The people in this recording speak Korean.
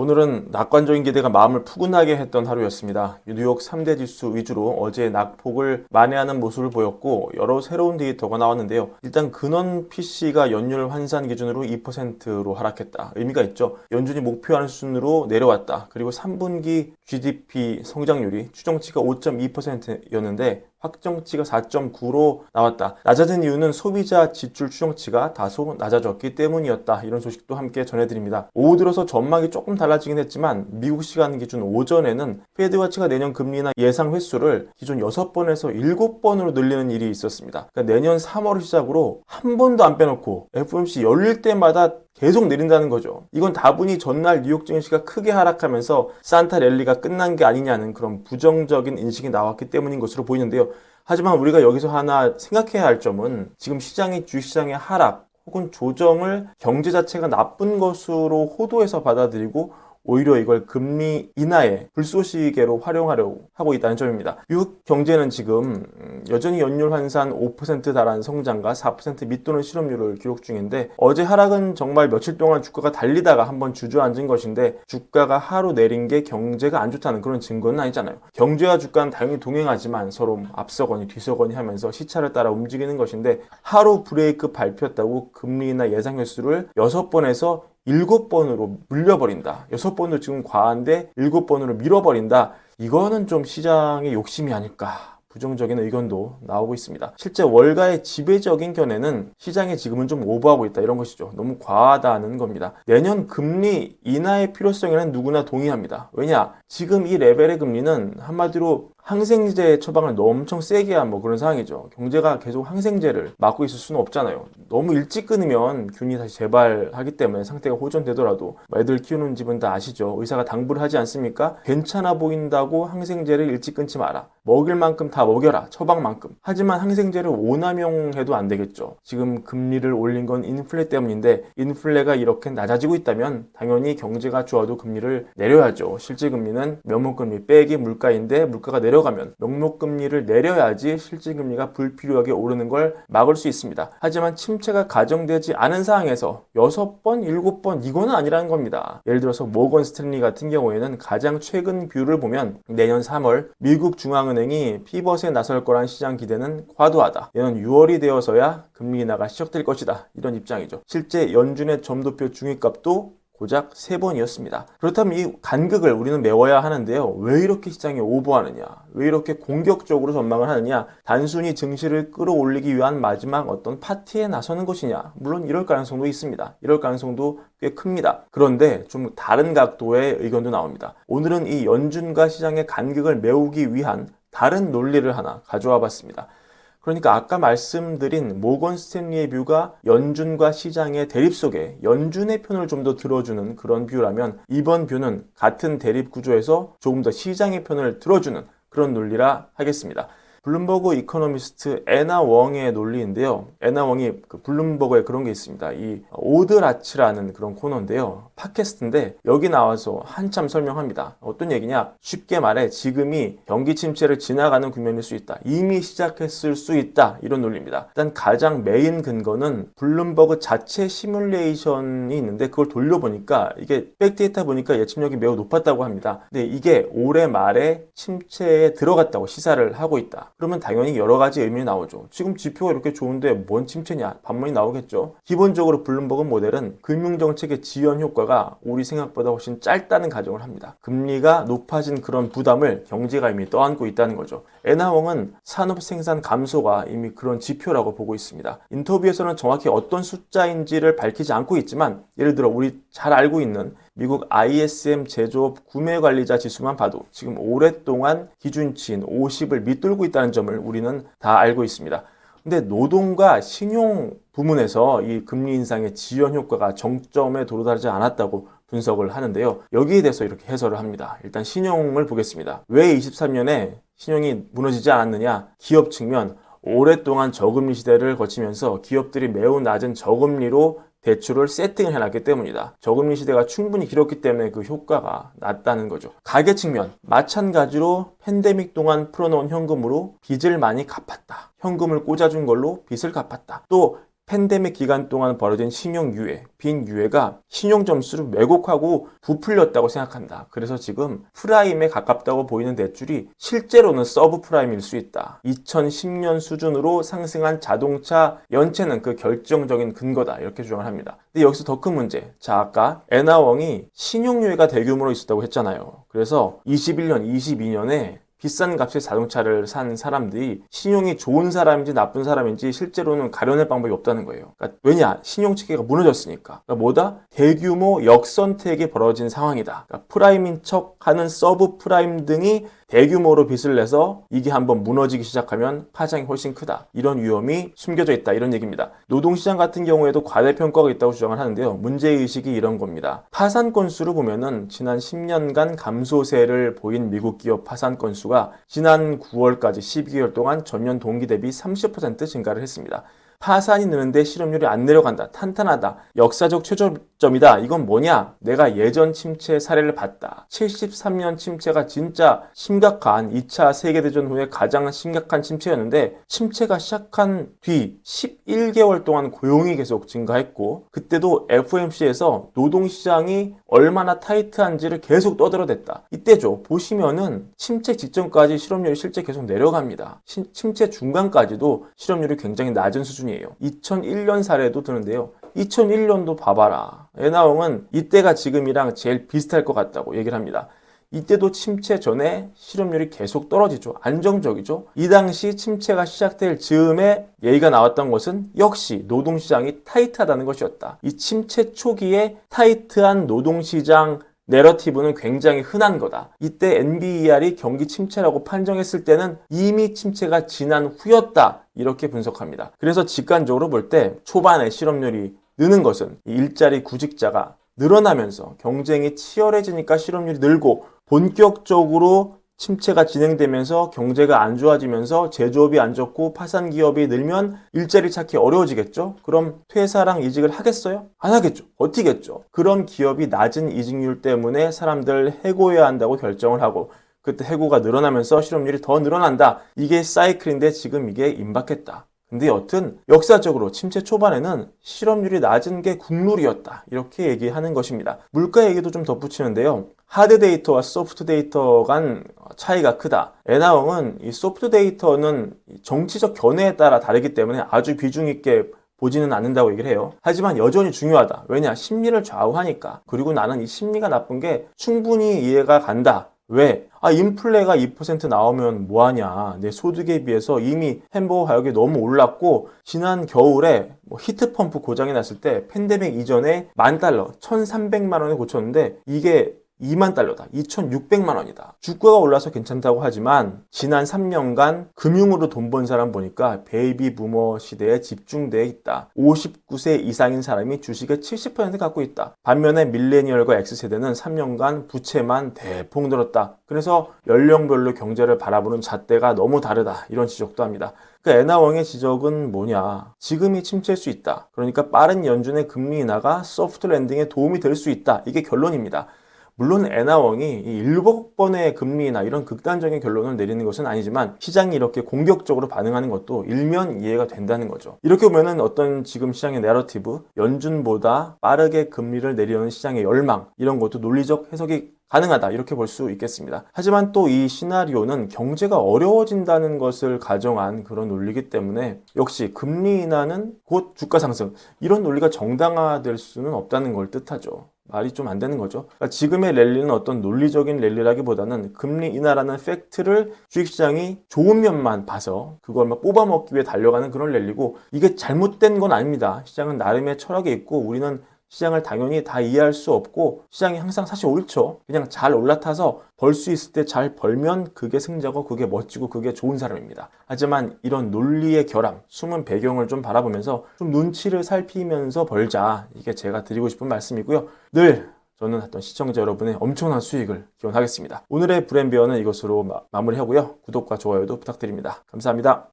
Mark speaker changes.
Speaker 1: 오늘은 낙관적인 기대가 마음을 푸근하게 했던 하루였습니다. 뉴욕 3대 지수 위주로 어제 낙폭을 만회하는 모습을 보였고 여러 새로운 데이터가 나왔는데요. 일단 근원 PC가 연율 환산 기준으로 2%로 하락했다. 의미가 있죠. 연준이 목표하는 수준으로 내려왔다. 그리고 3분기 GDP 성장률이 추정치가 5.2%였는데 확정치가 4.9로 나왔다. 낮아진 이유는 소비자 지출 추정치가 다소 낮아졌기 때문이었다. 이런 소식도 함께 전해드립니다. 오후 들어서 전망이 조금 달라지긴 했지만 미국 시간 기준 오전에는 페드와치가 내년 금리나 예상 횟수를 기존 6번에서 7번으로 늘리는 일이 있었습니다. 그러니까 내년 3월을 시작으로 한 번도 안 빼놓고 FOMC 열릴 때마다 계속 내린다는 거죠. 이건 다분히 전날 뉴욕 증시가 크게 하락하면서 산타 랠리가 끝난 게 아니냐는 그런 부정적인 인식이 나왔기 때문인 것으로 보이는데요. 하지만 우리가 여기서 하나 생각해야 할 점은 지금 주식시장의 하락 혹은 조정을 경제 자체가 나쁜 것으로 호도해서 받아들이고 오히려 이걸 금리 인하의 불쏘시개로 활용하려고 하고 있다는 점입니다. 미국 경제는 지금 여전히 연율 환산 5% 달하는 성장과 4% 밑도는 실업률을 기록 중인데 어제 하락은 정말 며칠 동안 주가가 달리다가 한번 주저앉은 것인데 주가가 하루 내린 게 경제가 안 좋다는 그런 증거는 아니잖아요. 경제와 주가는 당연히 동행하지만 서로 앞서거니 뒤서거니 하면서 시차를 따라 움직이는 것인데 하루 브레이크 밟혔다고 금리나 예상 횟수를 6번에서 7번으로 물려버린다. 6번도 지금 과한데 7번으로 밀어버린다. 이거는 좀 시장의 욕심이 아닐까. 부정적인 의견도 나오고 있습니다. 실제 월가의 지배적인 견해는 시장이 지금은 좀 오버하고 있다 이런 것이죠. 너무 과하다는 겁니다. 내년 금리 인하의 필요성에는 누구나 동의합니다. 왜냐? 지금 이 레벨의 금리는 한마디로 항생제 처방을 너무 엄청 세게 한 그런 상황이죠. 경제가 계속 항생제를 맞고 있을 수는 없잖아요. 너무 일찍 끊으면 균이 다시 재발하기 때문에 상태가 호전되더라도 애들 키우는 집은 다 아시죠. 의사가 당부를 하지 않습니까? 괜찮아 보인다고 항생제를 일찍 끊지 마라. 먹일 만큼 다 먹여라. 처방만큼. 하지만 항생제를 오남용해도 안 되겠죠. 지금 금리를 올린 건 인플레 때문인데 인플레가 이렇게 낮아지고 있다면 당연히 경제가 좋아도 금리를 내려야죠. 실질금리는 명목금리 빼기 물가인데 물가가 내려가면 명목금리를 내려야지 실질금리가 불필요하게 오르는 걸 막을 수 있습니다. 하지만 침체가 가정되지 않은 상황에서 6번, 7번 이거는 아니라는 겁니다. 예를 들어서 모건 스탠리 같은 경우에는 가장 최근 뷰를 보면 내년 3월 미국 중앙은행이 피벗에 나설 거란 시장 기대는 과도하다. 내년 6월이 되어서야 금리 인하가 시작될 것이다. 이런 입장이죠. 실제 연준의 점도표 중위값도 고작 3번이었습니다. 그렇다면 이 간극을 우리는 메워야 하는데요. 왜 이렇게 시장이 오버하느냐? 왜 이렇게 공격적으로 전망을 하느냐? 단순히 증시를 끌어올리기 위한 마지막 어떤 파티에 나서는 것이냐? 물론 이럴 가능성도 있습니다. 이럴 가능성도 꽤 큽니다. 그런데 좀 다른 각도의 의견도 나옵니다. 오늘은 이 연준과 시장의 간극을 메우기 위한 다른 논리를 하나 가져와 봤습니다. 그러니까 아까 말씀드린 모건 스탠리의 뷰가 연준과 시장의 대립 속에 연준의 편을 좀 더 들어주는 그런 뷰라면 이번 뷰는 같은 대립 구조에서 조금 더 시장의 편을 들어주는 그런 논리라 하겠습니다. 블룸버그 이코노미스트 애나 웡의 논리인데요. 애나 웡이 블룸버그에 그런 게 있습니다. 이 오드라치라는 그런 코너인데요. 팟캐스트인데 여기 나와서 한참 설명합니다. 어떤 얘기냐? 쉽게 말해 지금이 경기 침체를 지나가는 국면일 수 있다. 이미 시작했을 수 있다. 이런 논리입니다. 일단 가장 메인 근거는 블룸버그 자체 시뮬레이션이 있는데 그걸 돌려보니까 이게 백데이터 보니까 예측력이 매우 높았다고 합니다. 근데 이게 올해 말에 침체에 들어갔다고 시사를 하고 있다. 그러면 당연히 여러 가지 의미가 나오죠. 지금 지표가 이렇게 좋은데 뭔 침체냐? 반문이 나오겠죠. 기본적으로 블룸버그 모델은 금융정책의 지연 효과가 우리 생각보다 훨씬 짧다는 가정을 합니다. 금리가 높아진 그런 부담을 경제가 이미 떠안고 있다는 거죠. 애나웡은 산업 생산 감소가 이미 그런 지표라고 보고 있습니다. 인터뷰에서는 정확히 어떤 숫자인지를 밝히지 않고 있지만 예를 들어 우리 잘 알고 있는 미국 ISM 제조업 구매관리자 지수만 봐도 지금 오랫동안 기준치인 50을 밑돌고 있다는 점을 우리는 다 알고 있습니다. 근데 노동과 신용 부문에서 이 금리 인상의 지연 효과가 정점에 도달하지 않았다고 분석을 하는데요. 여기에 대해서 이렇게 해설을 합니다. 일단 신용을 보겠습니다. 왜 23년에 신용이 무너지지 않았느냐? 기업 측면 오랫동안 저금리 시대를 거치면서 기업들이 매우 낮은 저금리로 대출을 세팅을 해놨기 때문이다. 저금리 시대가 충분히 길었기 때문에 그 효과가 낮다는 거죠. 가계 측면 마찬가지로 팬데믹 동안 풀어놓은 현금으로 빚을 많이 갚았다. 현금을 꽂아준 걸로 빚을 갚았다. 또 팬데믹 기간 동안 벌어진 신용유예, 빈유예가 신용 점수를 왜곡하고 부풀렸다고 생각한다. 그래서 지금 프라임에 가깝다고 보이는 대출이 실제로는 서브프라임일 수 있다. 2010년 수준으로 상승한 자동차 연체는 그 결정적인 근거다. 이렇게 주장을 합니다. 근데 여기서 더 큰 문제. 자, 아까 엔하웡이 신용유예가 대규모로 있었다고 했잖아요. 그래서 21년, 22년에 비싼 값의 자동차를 산 사람들이 신용이 좋은 사람인지 나쁜 사람인지 실제로는 가려낼 방법이 없다는 거예요. 그러니까 왜냐? 신용체계가 무너졌으니까. 그러니까 뭐다? 대규모 역선택이 벌어진 상황이다. 그러니까 프라임인 척하는 서브 프라임 등이 대규모로 빚을 내서 이게 한번 무너지기 시작하면 파장이 훨씬 크다. 이런 위험이 숨겨져 있다. 이런 얘기입니다. 노동시장 같은 경우에도 과대평가가 있다고 주장을 하는데요. 문제의식이 이런 겁니다. 파산 건수를 보면은 지난 10년간 감소세를 보인 미국 기업 파산 건수가 지난 9월까지 12개월 동안 전년 동기 대비 30% 증가를 했습니다. 파산이 느는데 실업률이 안 내려간다. 탄탄하다. 역사적 최저점이다. 이건 뭐냐? 내가 예전 침체 사례를 봤다. 73년 침체가 진짜 심각한 2차 세계대전 후에 가장 심각한 침체였는데 침체가 시작한 뒤 11개월 동안 고용이 계속 증가했고 그때도 FOMC에서 노동시장이 얼마나 타이트한지를 계속 떠들어댔다. 이때죠. 보시면은 침체 직전까지 실업률이 실제 계속 내려갑니다. 침체 중간까지도 실업률이 굉장히 낮은 수준이에요. 2001년 사례도 드는데요. 2001년도 봐봐라. 엔하웡은 이때가 지금이랑 제일 비슷할 것 같다고 얘기를 합니다. 이때도 침체 전에 실업률이 계속 떨어지죠. 안정적이죠. 이 당시 침체가 시작될 즈음에 얘기가 나왔던 것은 역시 노동시장이 타이트하다는 것이었다. 이 침체 초기에 타이트한 노동시장 내러티브는 굉장히 흔한 거다. 이때 NBER이 경기 침체라고 판정했을 때는 이미 침체가 지난 후였다. 이렇게 분석합니다. 그래서 직관적으로 볼 때 초반에 실업률이 느는 것은 일자리 구직자가 늘어나면서 경쟁이 치열해지니까 실업률이 늘고 본격적으로 침체가 진행되면서 경제가 안 좋아지면서 제조업이 안 좋고 파산 기업이 늘면 일자리 찾기 어려워지겠죠? 그럼 퇴사랑 이직을 하겠어요? 안 하겠죠. 버티겠죠. 그런 기업이 낮은 이직률 때문에 사람들을 해고해야 한다고 결정을 하고 그때 해고가 늘어나면서 실업률이 더 늘어난다. 이게 사이클인데 지금 이게 임박했다. 근데 여튼 역사적으로 침체 초반에는 실업률이 낮은 게 국룰이었다. 이렇게 얘기하는 것입니다. 물가 얘기도 좀 덧붙이는데요. 하드 데이터와 소프트 데이터 간 차이가 크다. 엔하웡은 이 소프트 데이터는 정치적 견해에 따라 다르기 때문에 아주 비중 있게 보지는 않는다고 얘기를 해요. 하지만 여전히 중요하다. 왜냐? 심리를 좌우하니까. 그리고 나는 이 심리가 나쁜 게 충분히 이해가 간다. 왜? 인플레가 2% 나오면 뭐하냐. 내 소득에 비해서 이미 햄버거 가격이 너무 올랐고 지난 겨울에 히트펌프 고장이 났을 때 팬데믹 이전에 $10,000, 1,300만 원에 고쳤는데 이게 $20,000다. 2,600만 원이다. 주가가 올라서 괜찮다고 하지만 지난 3년간 금융으로 돈 번 사람 보니까 베이비 부머 시대에 집중되어 있다. 59세 이상인 사람이 주식의 70% 갖고 있다. 반면에 밀레니얼과 X세대는 3년간 부채만 대폭 늘었다. 그래서 연령별로 경제를 바라보는 잣대가 너무 다르다. 이런 지적도 합니다. 그러니까 엔하웡의 지적은 뭐냐? 지금이 침체일 수 있다. 그러니까 빠른 연준의 금리 인하가 소프트 랜딩에 도움이 될 수 있다. 이게 결론입니다. 물론 엔하웡이 7번의 금리나 이런 극단적인 결론을 내리는 것은 아니지만 시장이 이렇게 공격적으로 반응하는 것도 일면 이해가 된다는 거죠. 이렇게 보면은 어떤 지금 시장의 내러티브, 연준보다 빠르게 금리를 내리려는 시장의 열망 이런 것도 논리적 해석이 가능하다 이렇게 볼 수 있겠습니다. 하지만 또 이 시나리오는 경제가 어려워진다는 것을 가정한 그런 논리이기 때문에 역시 금리 인하는 곧 주가 상승 이런 논리가 정당화될 수는 없다는 걸 뜻하죠. 말이 좀 안 되는 거죠. 그러니까 지금의 랠리는 어떤 논리적인 랠리라기보다는 금리 인하라는 팩트를 주식시장이 좋은 면만 봐서 그걸 막 뽑아먹기 위해 달려가는 그런 랠리고 이게 잘못된 건 아닙니다. 시장은 나름의 철학이 있고 우리는 시장을 당연히 다 이해할 수 없고 시장이 항상 사실 옳죠. 그냥 잘 올라타서 벌 수 있을 때 잘 벌면 그게 승자고 그게 멋지고 그게 좋은 사람입니다. 하지만 이런 논리의 결함, 숨은 배경을 좀 바라보면서 좀 눈치를 살피면서 벌자. 이게 제가 드리고 싶은 말씀이고요. 늘 저는 어떤 시청자 여러분의 엄청난 수익을 기원하겠습니다. 오늘의 브랜비어는 이것으로 마무리하고요. 구독과 좋아요도 부탁드립니다. 감사합니다.